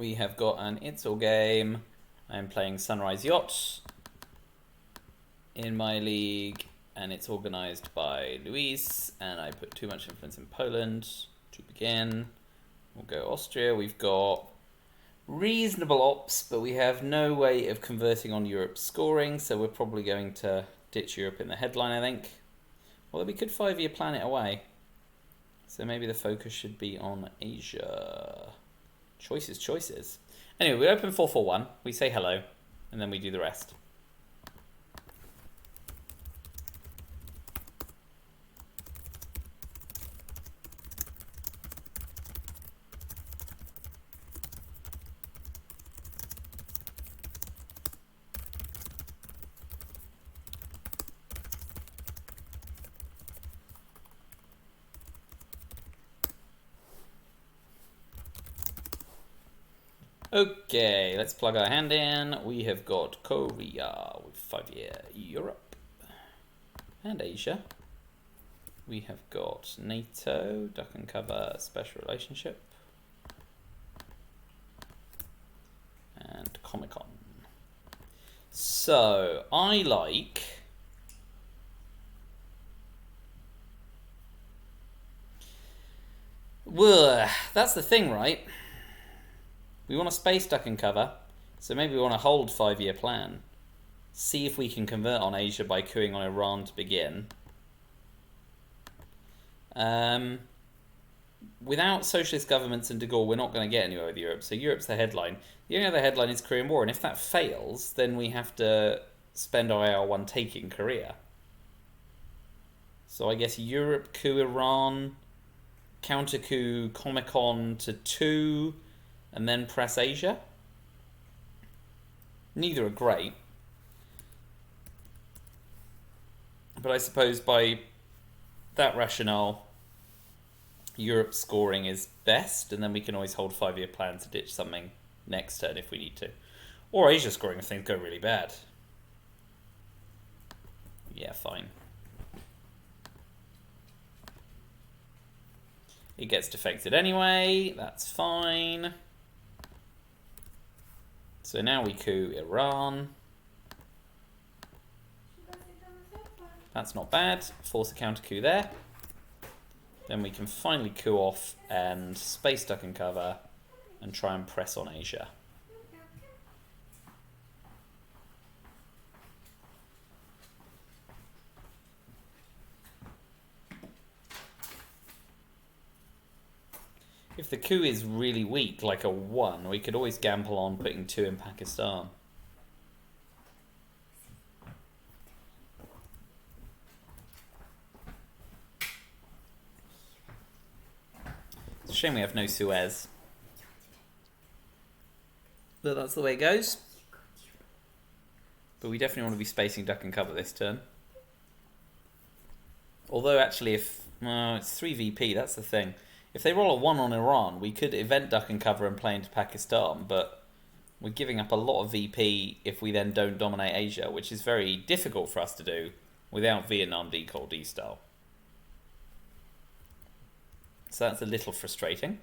we have got an ITSL game. I'm playing SunriseYacht in my league, and it's organized by Luis, and I put too much influence in Poland to begin. We'll go Austria. We've got reasonable ops, but we have no way of converting on Europe's scoring, so we're probably going to ditch Europe in the headline, I think. Although we could 5-year plan it away. So maybe the focus should be on Asia. Choices. Anyway, we open 4-4-1, we say hello, and then we do the rest. Okay, let's plug our hand in. We have got Korea with 5-year, Europe and Asia. We have got NATO, duck and cover, special relationship, and Comic-Con. So, I like... Well, that's the thing, right? We want a space duck and cover, so maybe we want to hold 5-year plan. See if we can convert on Asia by cooing on Iran to begin. Without socialist governments and de Gaulle, we're not going to get anywhere with Europe, so Europe's the headline. The only other headline is Korean War, and if that fails, then we have to spend our AR1 taking Korea. So I guess Europe, coup Iran, counter coup Comic-Con to 2... and then press Asia. Neither are great. But I suppose by that rationale, Europe's scoring is best, and then we can always hold 5-year plan to ditch something next turn if we need to. Or Asia scoring if things go really bad. Yeah, fine. It gets defected anyway, that's fine. So now we coup Iran. That's not bad. Force a counter coup there. Then we can finally coup off and space duck and cover and try and press on Asia. If the coup is really weak, like a 1, we could always gamble on putting 2 in Pakistan. It's a shame we have no Suez. But that's the way it goes. But we definitely want to be spacing duck and cover this turn. Although actually if... it's 3 VP, that's the thing. If they roll a 1 on Iran, we could event duck and cover and play into Pakistan, but we're giving up a lot of VP if we then don't dominate Asia, which is very difficult for us to do without Vietnam D-Call D-style. So that's a little frustrating.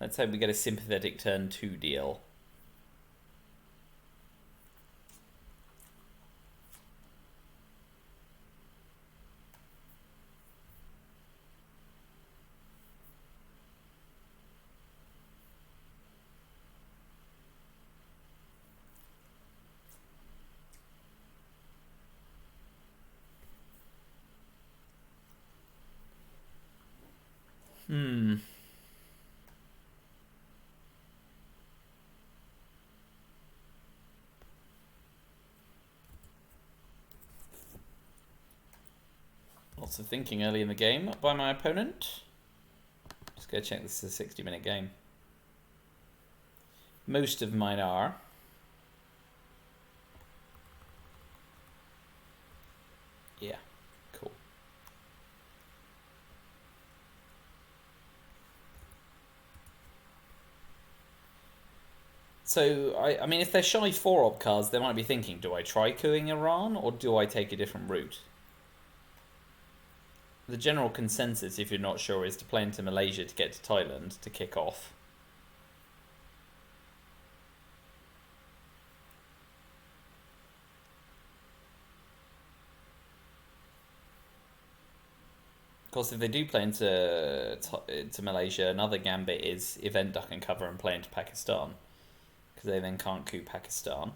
Let's hope we get a sympathetic turn 2 deal. Lots of thinking early in the game by my opponent. Just go check this is a 60-minute game. Most of mine are. Yeah, cool. So, I mean, if they're shy 4-op cards, they might be thinking, do I try cooing Iran or do I take a different route? the general consensus, if you're not sure, is to play into Malaysia to get to Thailand to kick off. Of course, if they do play into Malaysia, another gambit is event duck and cover and play into Pakistan, because they then can't coup Pakistan.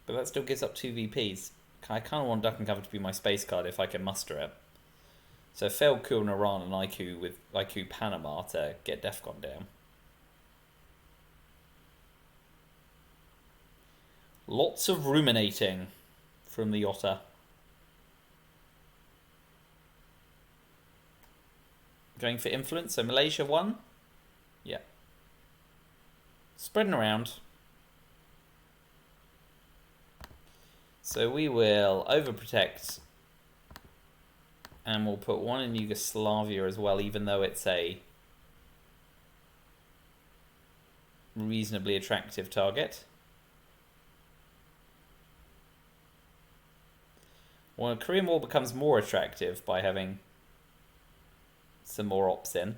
But that still gives up 2 VPs. I kind of want duck and cover to be my space card if I can muster it. So failed coup on Iran and IQ with IQ Panama to get Defcon down. Lots of ruminating from the otter. Going for influence, so Malaysia won. Yeah. Spreading around. So we will overprotect, and we'll put one in Yugoslavia as well, even though it's a reasonably attractive target. Well, Korean War becomes more attractive by having some more ops in.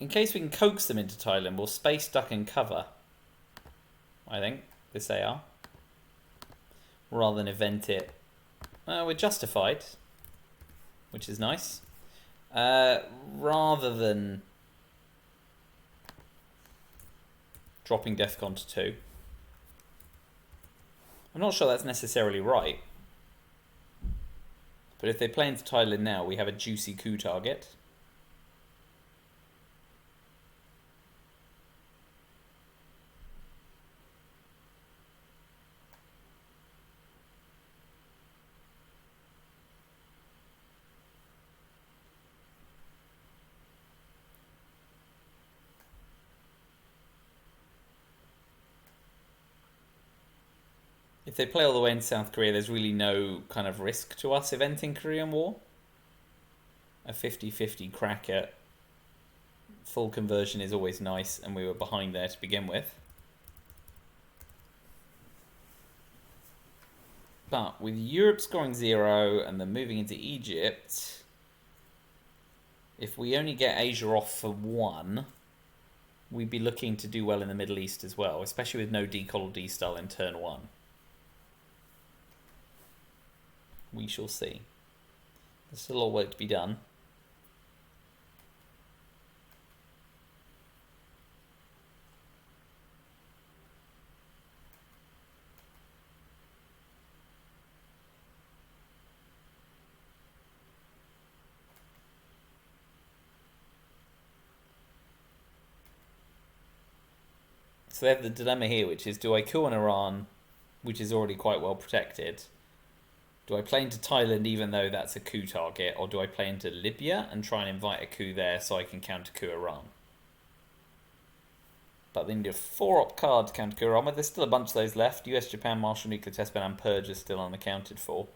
In case we can coax them into Thailand, we'll space duck and cover, I think, this AR, rather than event it. We're justified, which is nice. Rather than dropping Defcon to 2. I'm not sure that's necessarily right. But if they play into Thailand now, we have a juicy coup target. If they play all the way in South Korea, there's really no kind of risk to us eventing Korean War. A 50-50 crack at full conversion is always nice, and we were behind there to begin with. But with Europe scoring 0 and then moving into Egypt, if we only get Asia off for 1, we'd be looking to do well in the Middle East as well, especially with no decol or D-style in turn 1. We shall see. There's still a lot of work to be done. So they have the dilemma here, which is, do I kill an Iran, which is already quite well protected? Do I play into Thailand even though that's a coup target, or do I play into Libya and try and invite a coup there so I can counter coup Iran? But then you have 4-op card to counter coup Iran, but there's still a bunch of those left. US, Japan, Marshall Nuclear Test Ban and Purge are still unaccounted for.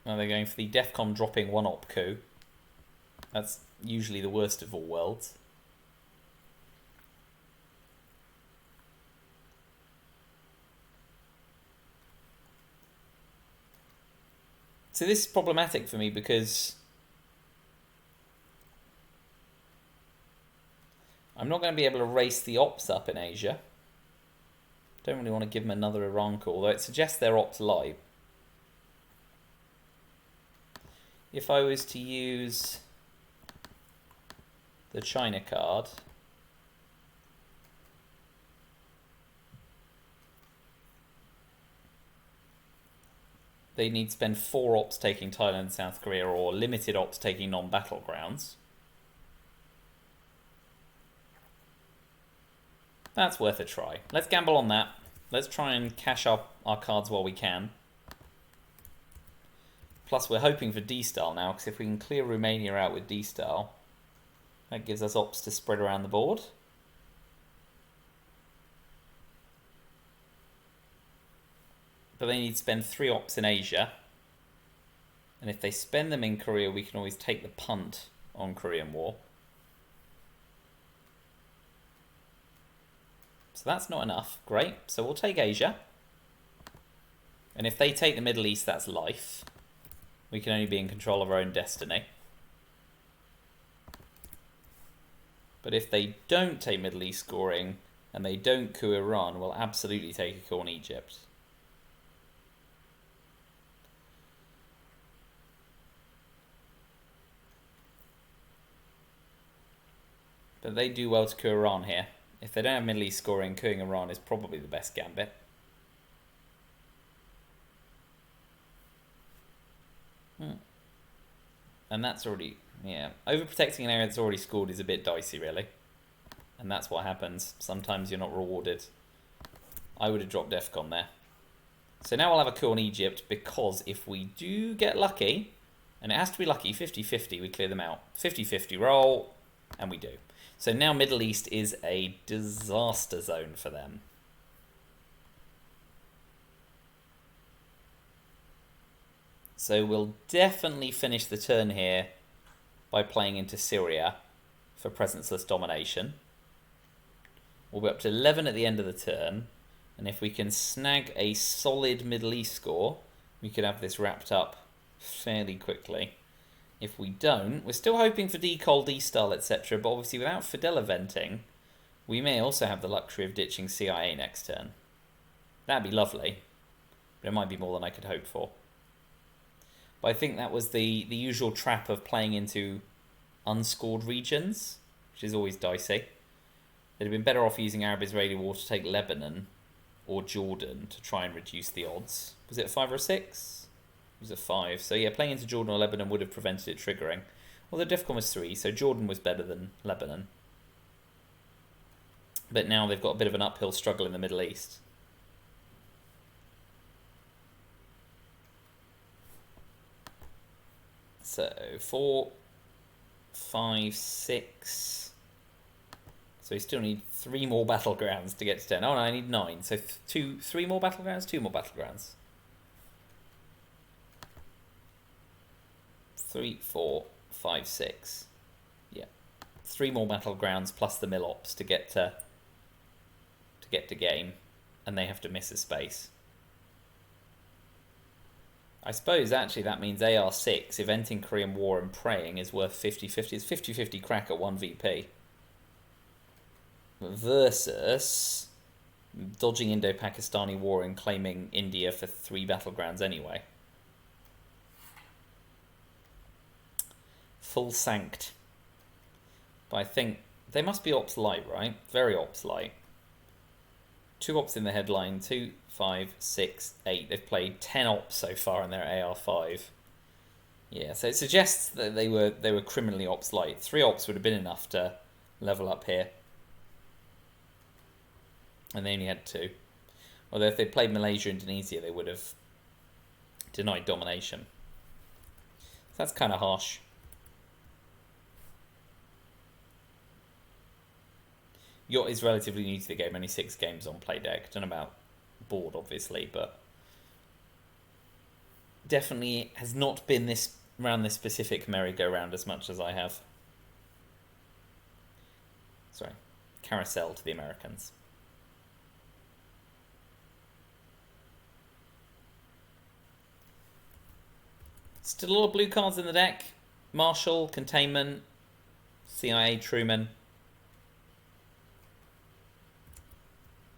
Now they're going for the Defcon dropping 1-op coup. That's usually the worst of all worlds. So this is problematic for me because I'm not going to be able to race the ops up in Asia. Don't really want to give them another Iran call, although it suggests they're ops live. If I was to use the China card, they need to spend 4 ops taking Thailand and South Korea, or limited ops taking non-battlegrounds. That's worth a try. Let's gamble on that. Let's try and cash up our cards while we can. Plus, we're hoping for D-style now, because if we can clear Romania out with D-style, that gives us ops to spread around the board. But they need to spend 3 ops in Asia, And if they spend them in Korea, we can always take the punt on Korean War. So that's not enough. Great. So we'll take Asia. And if they take the Middle East, that's life. We can only be in control of our own destiny. But if they don't take Middle East scoring and they don't coup Iran, we'll absolutely take a coup on Egypt. But they do well to coup Iran here. If they don't have Middle East scoring, coupping Iran is probably the best gambit. And that's already, yeah. Overprotecting an area that's already scored is a bit dicey, really. And that's what happens. Sometimes you're not rewarded. I would have dropped DEFCON there. So now we'll have a coup on Egypt, because if we do get lucky, and it has to be lucky, 50-50, we clear them out. 50-50 roll, and we do. So now Middle East is a disaster zone for them. So we'll definitely finish the turn here by playing into Syria for presenceless domination. We'll be up to 11 at the end of the turn. And if we can snag a solid Middle East score, we could have this wrapped up fairly quickly. If we don't, we're still hoping for decol, destyle, etc. But obviously without Fidel eventing, we may also have the luxury of ditching CIA next turn. That'd be lovely. But it might be more than I could hope for. But I think that was the usual trap of playing into unscored regions, which is always dicey. They'd have been better off using Arab-Israeli war to take Lebanon or Jordan to try and reduce the odds. Was it a 5 or a 6? It was a 5. So yeah, playing into Jordan or Lebanon would have prevented it triggering. Although DEFCON was 3, so Jordan was better than Lebanon. But now they've got a bit of an uphill struggle in the Middle East. So 4, 5, 6. So we still need 3 more battlegrounds to get to 10. Oh no, I need 9. So 3 more battlegrounds, 2 more battlegrounds. 3, 4, 5, 6. Yeah, 3 more battlegrounds plus the Milops to get to game, and they have to miss a space. I suppose actually that means AR6, eventing Korean War and praying, is worth 50-50. It's 50-50 crack at 1 VP. Versus dodging Indo-Pakistani war and claiming India for 3 battlegrounds anyway. Full sanked. But I think they must be ops light, right? Very ops light. 2 ops in the headline, 2, 5, 6, 8. They've played 10 ops so far in their AR5. Yeah, so it suggests that they were criminally ops light. 3 ops would have been enough to level up here. And they only had 2. Although if they played Malaysia, Indonesia, they would have denied domination. So that's kind of harsh. Yacht is relatively new to the game, only 6 games on play deck. Don't know about board, obviously, but definitely has not been this around this specific merry-go-round as much as I have. Sorry, carousel to the Americans. Still a lot of blue cards in the deck. Marshall, Containment, CIA, Truman.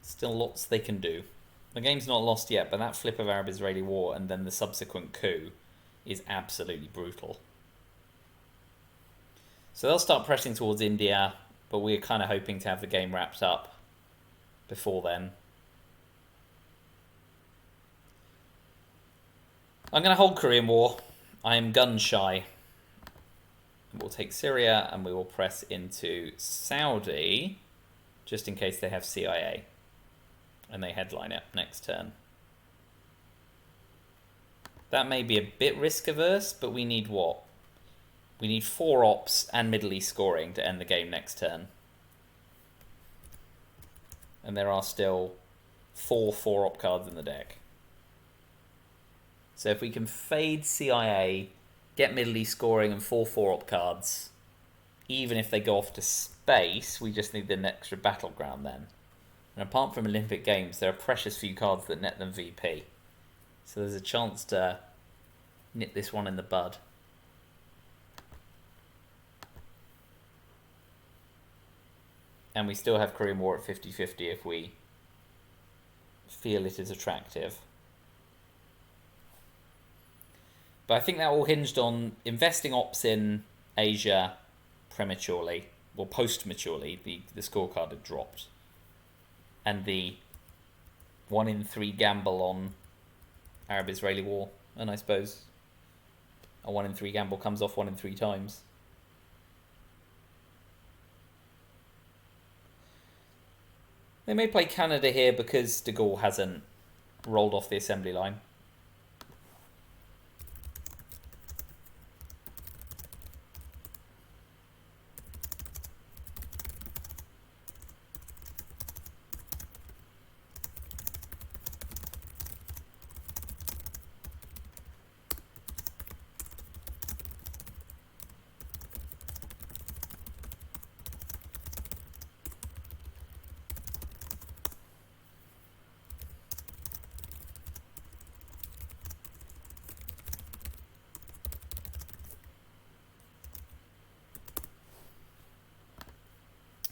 Still lots they can do. The game's not lost yet, but that flip of Arab-Israeli war and then the subsequent coup is absolutely brutal. So they'll start pressing towards India, but we're kind of hoping to have the game wrapped up before then. I'm going to hold Korean War. I am gun shy. We'll take Syria and we will press into Saudi just in case they have CIA. And they headline it next turn. That may be a bit risk averse, but we need what? We need 4 ops and Middle East scoring to end the game next turn. And there are still 4 4-op cards in the deck. So if we can fade CIA, get Middle East scoring and 4/4 op cards, even if they go off to space, we just need an extra battleground then. And apart from Olympic Games, there are precious few cards that net them VP. So there's a chance to nip this one in the bud. And we still have Korean War at 50-50 if we feel it is attractive. But I think that all hinged on investing ops in Asia prematurely, or post-maturely. The scorecard had dropped. And the 1 in 3 gamble on Arab-Israeli war. And I suppose a 1 in 3 gamble comes off 1 in 3 times. They may play Canada here because de Gaulle hasn't rolled off the assembly line.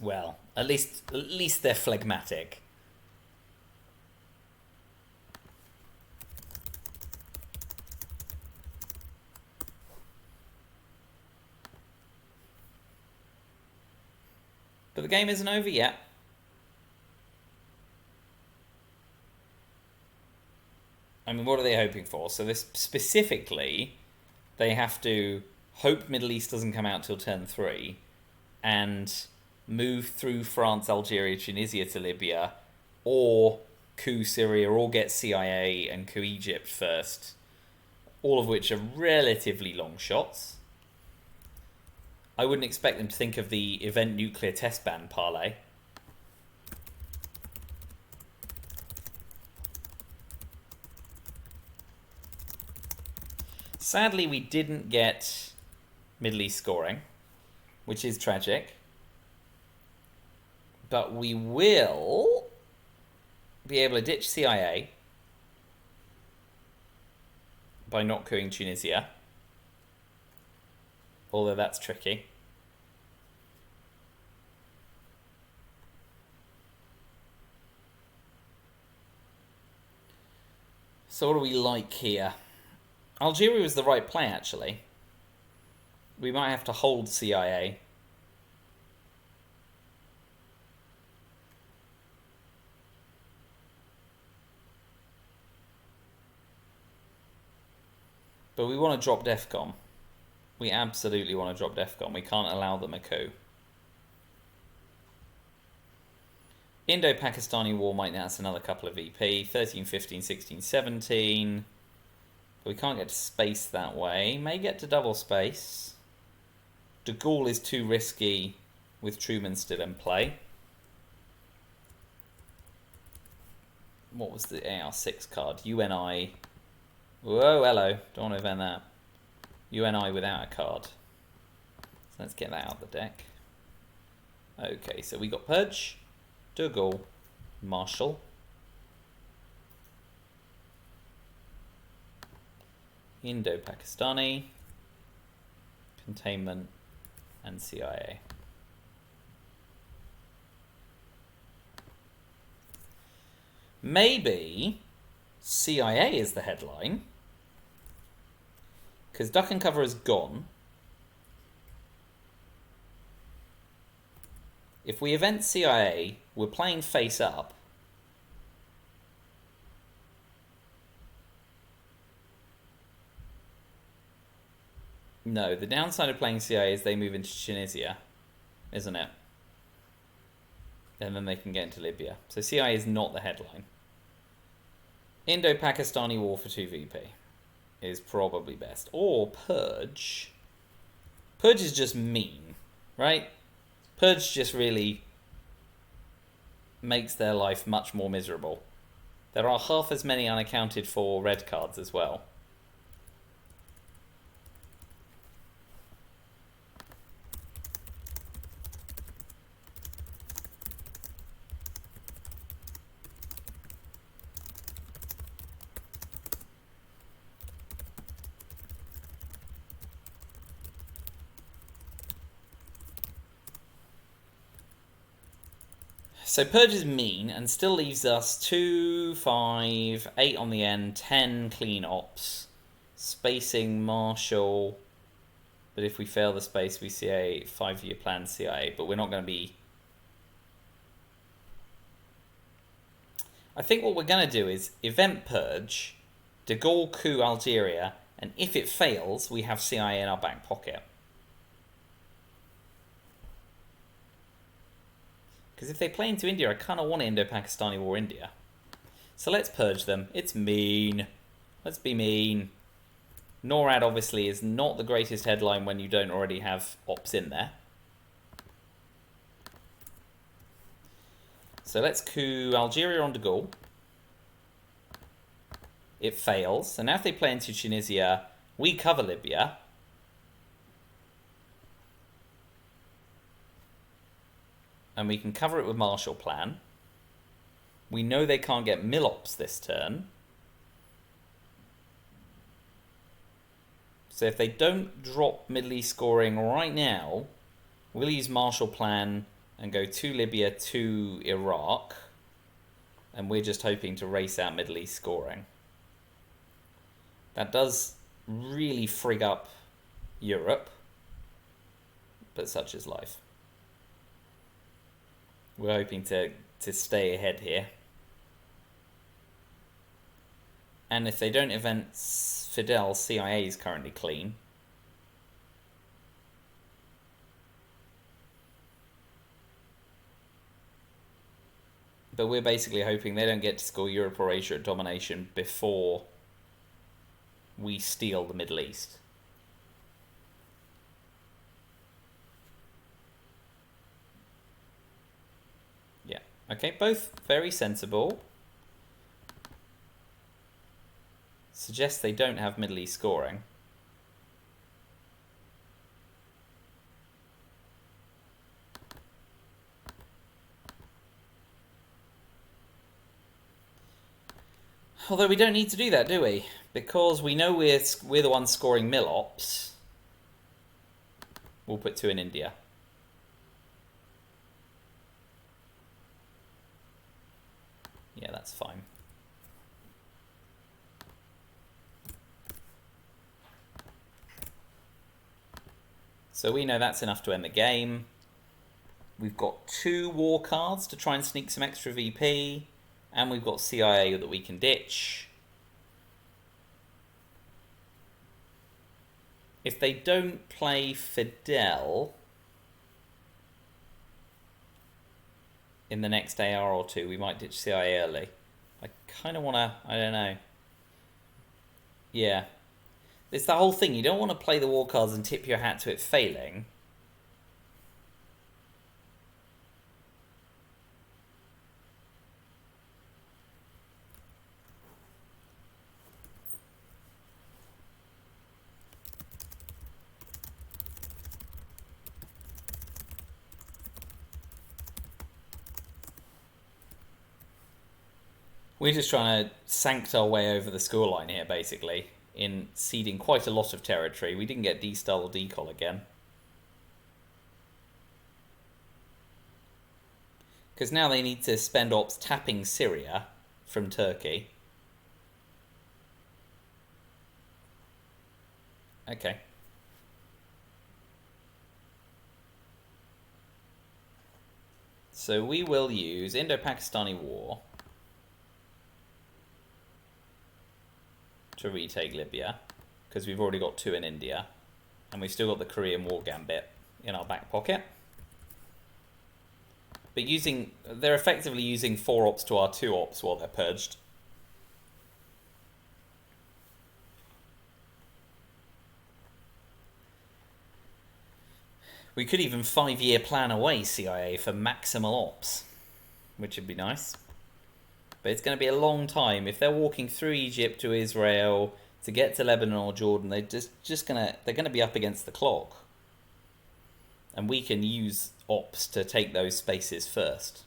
Well, at least they're phlegmatic. But the game isn't over yet. I mean, what are they hoping for? So this specifically, they have to hope Middle East doesn't come out till turn 3 and move through France, Algeria, Tunisia to Libya, or coup Syria, or get CIA and coup Egypt first, all of which are relatively long shots. I wouldn't expect them to think of the event nuclear test ban parlay. Sadly, we didn't get Middle East scoring, which is tragic. But we will be able to ditch CIA by not coupping Tunisia. Although that's tricky. So what do we like here? Algeria was the right play, actually. We might have to hold CIA. But we want to drop DEFCON. We absolutely want to drop DEFCON. We can't allow them a coup. Indo-Pakistani war might nats another couple of VP. 13, 15, 16, 17. But we can't get to space that way. May get to double space. De Gaulle is too risky with Truman still in play. What was the AR6 card? UNI. Whoa, hello. Don't want to event that. UNI without a card. So let's get that out of the deck. Okay, so we got Purge, De Gaulle, Marshall. Indo-Pakistani, Containment, and CIA. Maybe CIA is the headline, because Duck and Cover is gone. If we event CIA, we're playing face up. No, the downside of playing CIA is they move into Tunisia, isn't it? And then they can get into Libya. So CIA is not the headline. Indo-Pakistani war for 2 VP is probably best. Or Purge. Purge is just mean, right? Purge just really makes their life much more miserable. There are half as many unaccounted for red cards as well. So purge is mean and still leaves us 2, 5, 8 on the end, 10 clean ops. Spacing Marshall. But if we fail the space, we see a 5-year plan CIA. But we're not going to be... I think what we're going to do is event purge, de Gaulle coup Algeria, and if it fails, we have CIA in our back pocket. Because if they play into India, I kind of want Indo-Pakistani War India. So let's purge them. It's mean. Let's be mean. NORAD obviously is not the greatest headline when you don't already have ops in there. So let's coup Algeria on de Gaulle. It fails. So now if they play into Tunisia, we cover Libya. And we can cover it with Marshall Plan. We know they can't get Milops this turn. So if they don't drop Middle East scoring right now, we'll use Marshall Plan and go to Libya, to Iraq. And we're just hoping to race out Middle East scoring. That does really frig up Europe. But such is life. We're hoping to stay ahead here. And if they don't event Fidel, CIA is currently clean. But we're basically hoping they don't get to score Europe or Asia at domination before we steal the Middle East. Yeah, okay, both very sensible. Suggests they don't have Middle East scoring. Although we don't need to do that, do we? Because we know we're the ones scoring Milops. We'll put 2 in India. Yeah, that's fine. So we know that's enough to end the game. We've got 2 war cards to try and sneak some extra VP. And we've got CIA that we can ditch. If they don't play Fidel in the next AR or 2, we might ditch CIA early. I kind of want to, I don't know. Yeah. It's the whole thing. You don't want to play the war cards and tip your hat to it failing. We're just trying to sanct our way over the scoreline here, basically, in ceding quite a lot of territory. We didn't get D-Style or Decol again. Because now they need to spend ops tapping Syria from Turkey. Okay. So we will use Indo-Pakistani War to retake Libya, because we've already got 2 in India, and we've still got the Korean War Gambit in our back pocket. But they're effectively using 4 ops to our 2 ops while they're purged. We could even 5-year plan away CIA for maximal ops, which would be nice. But it's going to be a long time. If they're walking through Egypt to Israel to get to Lebanon or Jordan, they're they're going to be up against the clock. And we can use ops to take those spaces first.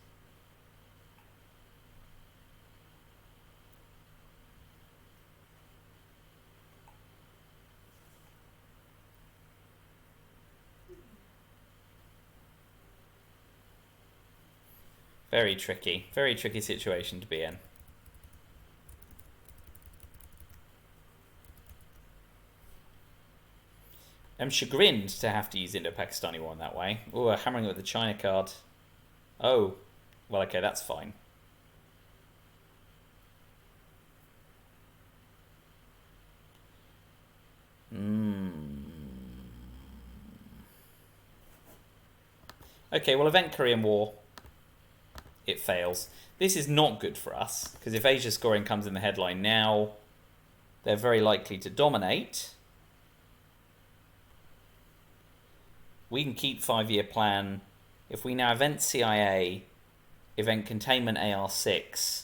Very tricky situation to be in. I'm chagrined to have to use Indo-Pakistani War in that way. Oh, hammering it with the China card. Oh, well, okay, that's fine. Okay, well, Event Korean War, it fails. This is not good for us, because if Asia scoring comes in the headline now, they're very likely to dominate. We can keep 5-year plan. If we now event CIA, event containment AR6,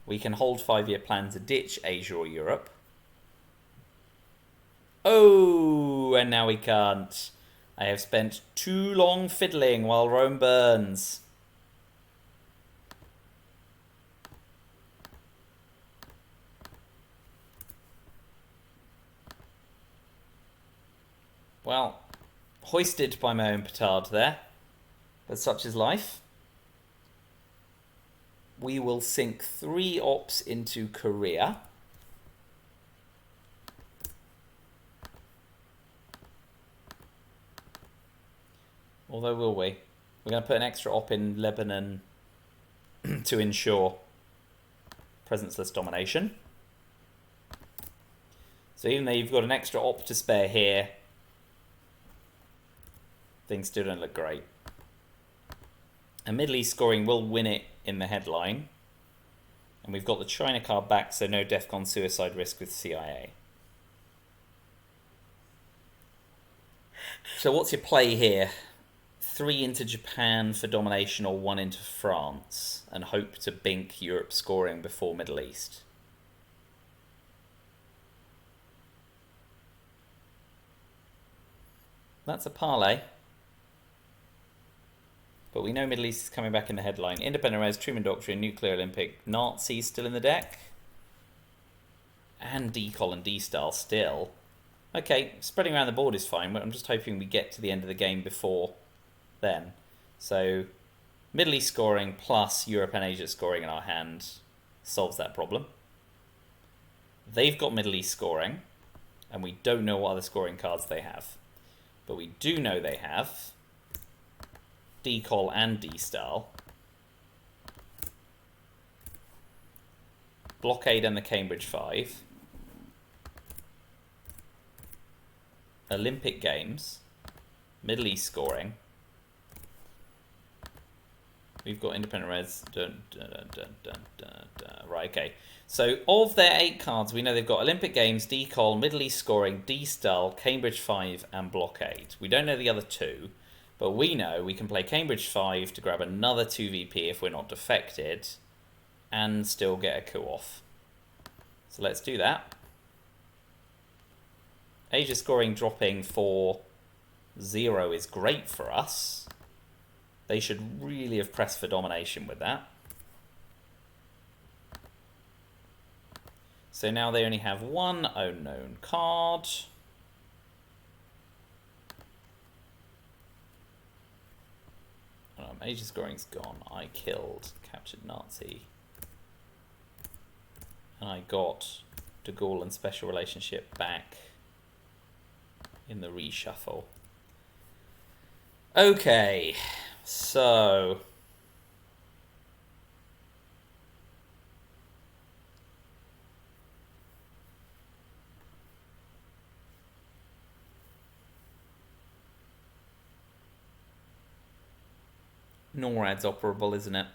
we can hold 5-year plan to ditch Asia or Europe. Oh, and now we can't. I have spent too long fiddling while Rome burns. Well, hoisted by my own petard there, but such is life. We will sink 3 ops into Korea. Although, will we? We're going to put an extra op in Lebanon to ensure presenceless domination. So even though you've got an extra op to spare here, things still don't look great. And Middle East scoring will win it in the headline. And we've got the China card back, so no DEFCON suicide risk with CIA. So what's your play here? 3 into Japan for domination or 1 into France, and hope to bink Europe scoring before Middle East. That's a parlay. But we know Middle East is coming back in the headline. Independent Res, Truman Doctrine, Nuclear Olympic, Nazis still in the deck. And D-Col and D-Style still. Okay, spreading around the board is fine, but I'm just hoping we get to the end of the game before then. So, Middle East scoring plus Europe and Asia scoring in our hand solves that problem. They've got Middle East scoring, and we don't know what other scoring cards they have. But we do know they have D-Col and D-Style, Blockade and the Cambridge 5, Olympic Games, Middle East scoring. We've got Independent Reds. Right, okay. So of their 8 cards, we know they've got Olympic Games, D-Col, Middle East scoring, D-Style, Cambridge 5, and Blockade. We don't know the other 2, but we know we can play Cambridge 5 to grab another 2VP if we're not defected, and still get a coup off. So let's do that. Asia scoring dropping for 0 is great for us. They should really have pressed for domination with that. So now they only have 1 unknown card. Asia scoring's gone. I killed, captured Nazi. And I got de Gaulle and special relationship back in the reshuffle. Okay, so NORAD's operable, isn't it?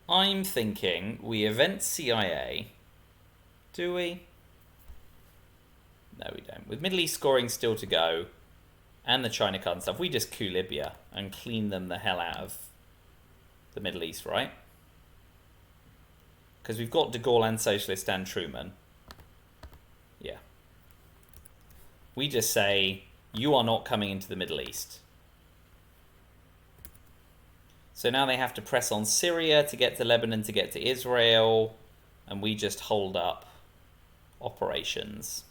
I'm thinking we event CIA. Do we? No, we don't. With Middle East scoring still to go, and the China card and stuff, we just coup Libya and clean them the hell out of the Middle East, right? Because we've got de Gaulle and Socialist and Truman. Yeah. We just say, you are not coming into the Middle East. So now they have to press on Syria to get to Lebanon, to get to Israel, and we just hold up operations.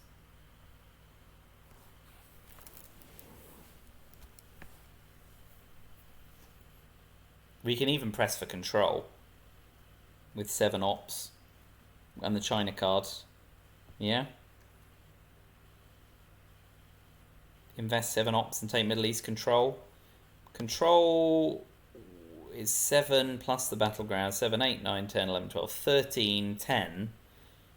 We can even press for control with 7 ops and the China cards. Yeah. Invest 7 ops and take Middle East control. Control is 7 plus the battleground. 7, 8, 9, 10, 11, 12, 13, 10.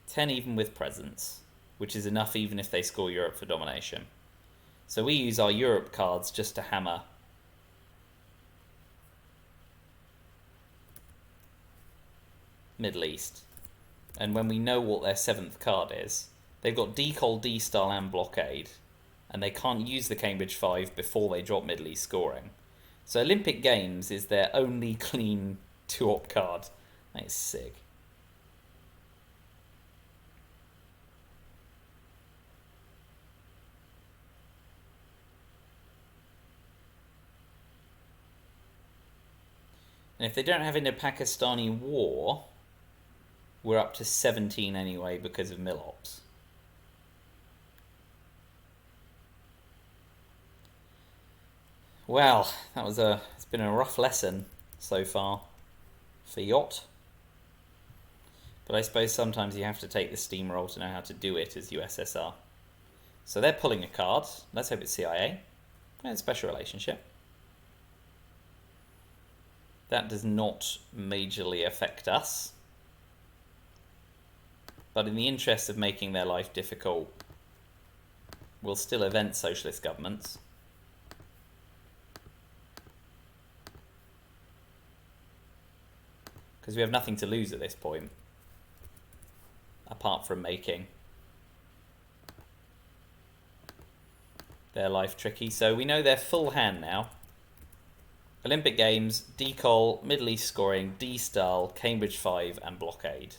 10 even with presence, which is enough even if they score Europe for domination. So we use our Europe cards just to hammer Middle East. And when we know what their 7th card is, they've got Decol, D-Style and Blockade, and they can't use the Cambridge 5 before they drop Middle East scoring. So Olympic Games is their only clean 2-op card. That is sick. And if they don't have Indo-Pakistani war, we're up to 17 anyway because of Milops. Well, it's been a rough lesson so far for Yacht. But I suppose sometimes you have to take the steamroll to know how to do it as USSR. So they're pulling a card. Let's hope it's CIA. And special relationship. That does not majorly affect us. But in the interest of making their life difficult, we'll still event socialist governments. Because we have nothing to lose at this point, apart from making their life tricky. So we know their full hand now. Olympic Games, Decol, Middle East scoring, D-Style, Cambridge 5 and Blockade.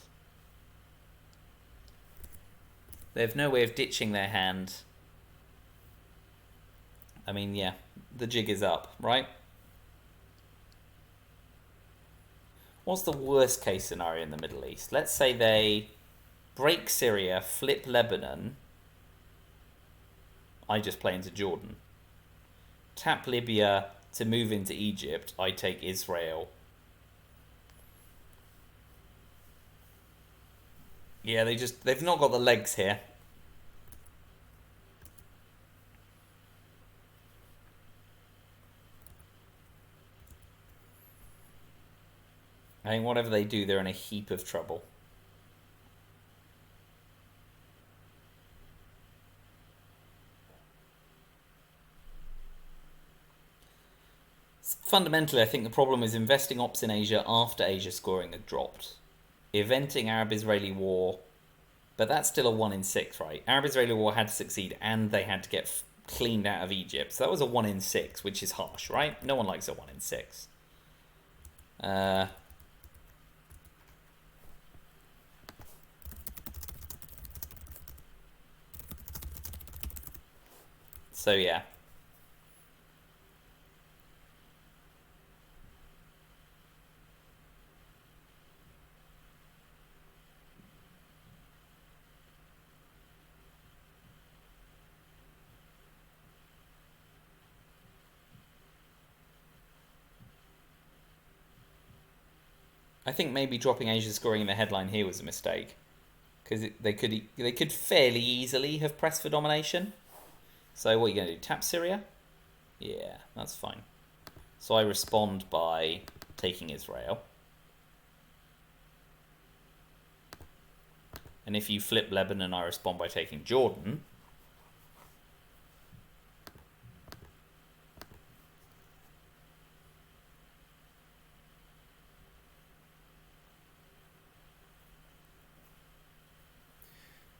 They have no way of ditching their hand. I mean, yeah, the jig is up, right? What's the worst case scenario in the Middle East? Let's say they break Syria, flip Lebanon. I just play into Jordan. Tap Libya to move into Egypt. I take Israel. Yeah, they've not got the legs here. I think whatever they do, they're in a heap of trouble. Fundamentally, I think the problem is investing ops in Asia after Asia scoring had dropped. Eventing Arab-Israeli war, but that's still a 1 in 6, right? Arab-Israeli war had to succeed and they had to get cleaned out of Egypt. So that was a 1 in 6, which is harsh, right? No one likes a 1 in 6. So yeah. I think maybe dropping Asia scoring in the headline here was a mistake, because they could fairly easily have pressed for domination. So what are you going to do? Tap Syria? Yeah, that's fine. So I respond by taking Israel. And if you flip Lebanon, I respond by taking Jordan.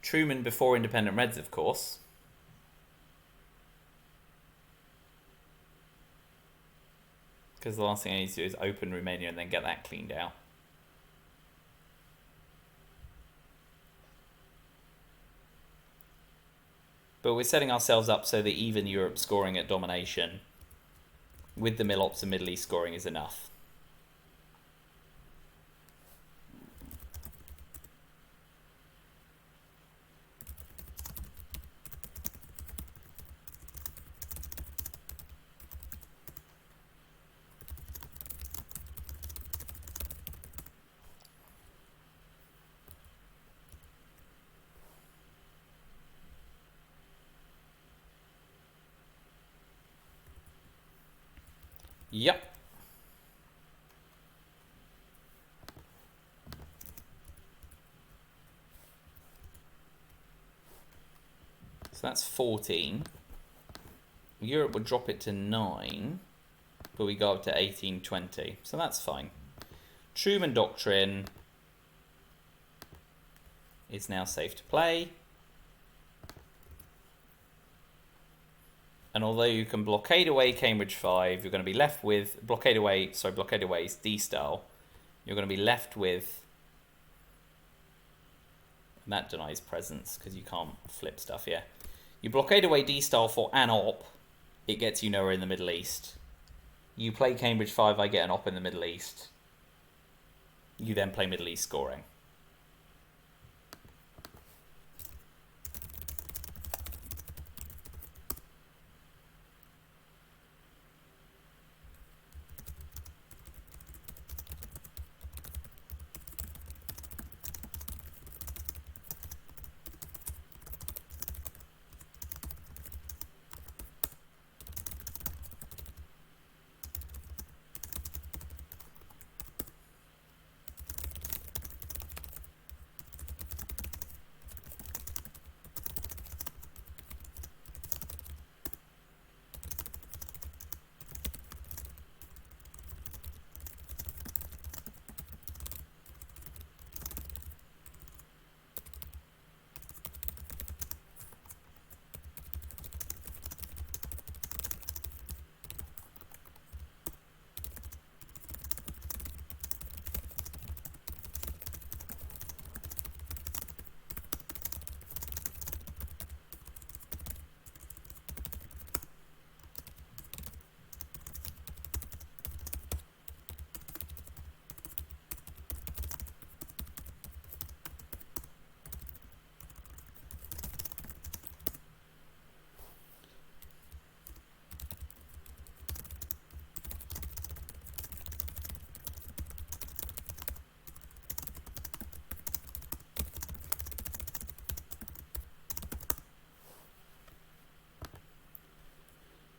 Truman before independent Reds, of course. Because the last thing I need to do is open Romania and then get that cleaned out. But we're setting ourselves up so that even Europe scoring at domination with the Milops and Middle East scoring is enough. Yep. So that's 14. Europe would drop it to 9, but we go up to 1820. So that's fine. Truman Doctrine is now safe to play. And although you can blockade away Cambridge 5, you're going to be left with... blockade away is D-style. You're going to be left with... and that denies presence, because you can't flip stuff, yeah. You blockade away D-style for an op, it gets you nowhere in the Middle East. You play Cambridge 5, I get an op in the Middle East. You then play Middle East scoring.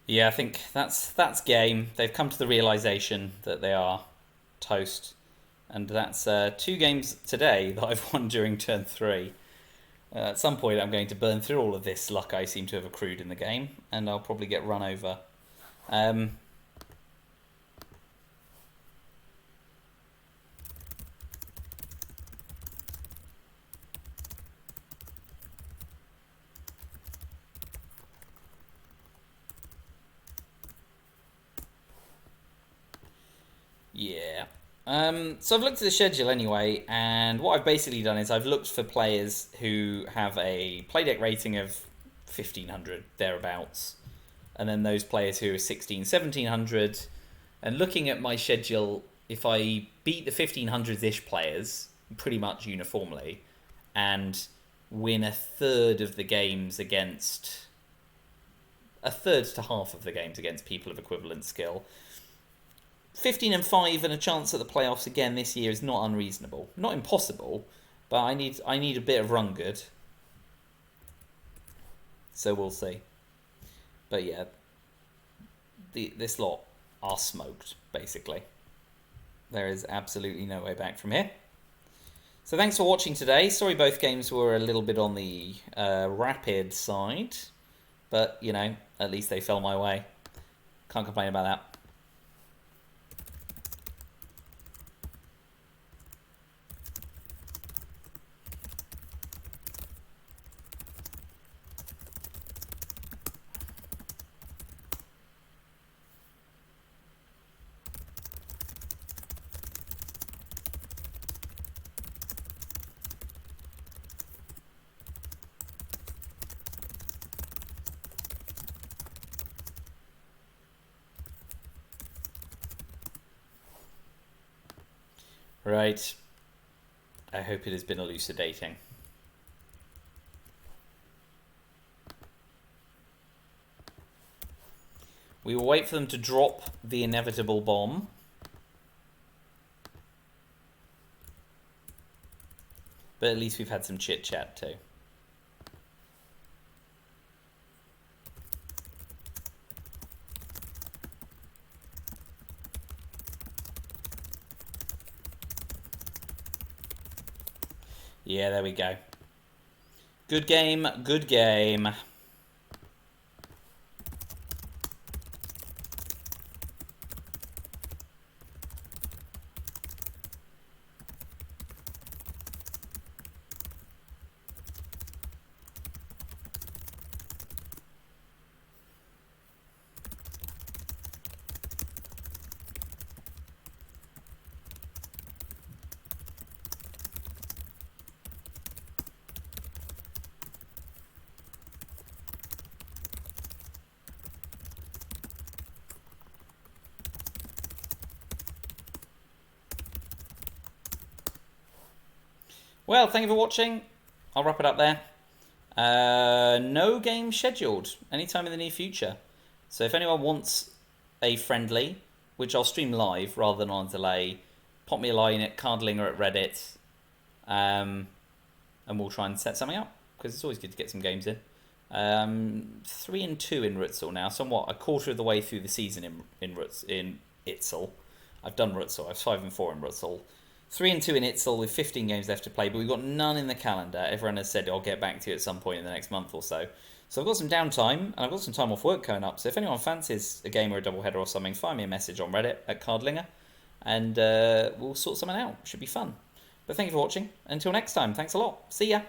Yeah, I think that's game. They've come to the realization that they are toast. And that's 2 games today that I've won during turn 3. At some point I'm going to burn through all of this luck I seem to have accrued in the game, and I'll probably get run over. Yeah. So I've looked at the schedule anyway, and what I've basically done is I've looked for players who have a playdeck rating of 1500, thereabouts, and then those players who are 1700, and looking at my schedule, if I beat the 1500-ish players pretty much uniformly, and win a third of the games against... a third to half of the games against people of equivalent skill... 15-5 and a chance at the playoffs again this year is not unreasonable. Not impossible, but I need a bit of run good. So we'll see. But yeah, this lot are smoked, basically. There is absolutely no way back from here. So thanks for watching today. Sorry both games were a little bit on the rapid side, but, you know, at least they fell my way. Can't complain about that. Right. I hope it has been elucidating. We will wait for them to drop the inevitable bomb. But at least we've had some chit-chat too. Yeah, there we go. Good game, good game. Well, thank you for watching. I'll wrap it up there. No game scheduled anytime in the near future. So if anyone wants a friendly, which I'll stream live rather than on delay, pop me a line at Cardlinger at Reddit, and we'll try and set something up because it's always good to get some games in. 3-2 in Rutzel now, somewhat a quarter of the way through the season in ITSL. I've done Rutzel. I have 5-4 in Rutzel. 3-2 in ITSL with 15 games left to play, but we've got none in the calendar. Everyone has said I'll get back to you at some point in the next month or so. So I've got some downtime, and I've got some time off work coming up. So if anyone fancies a game or a doubleheader or something, find me a message on Reddit at Cardlinger, and we'll sort something out. Should be fun. But thank you for watching. Until next time, thanks a lot. See ya.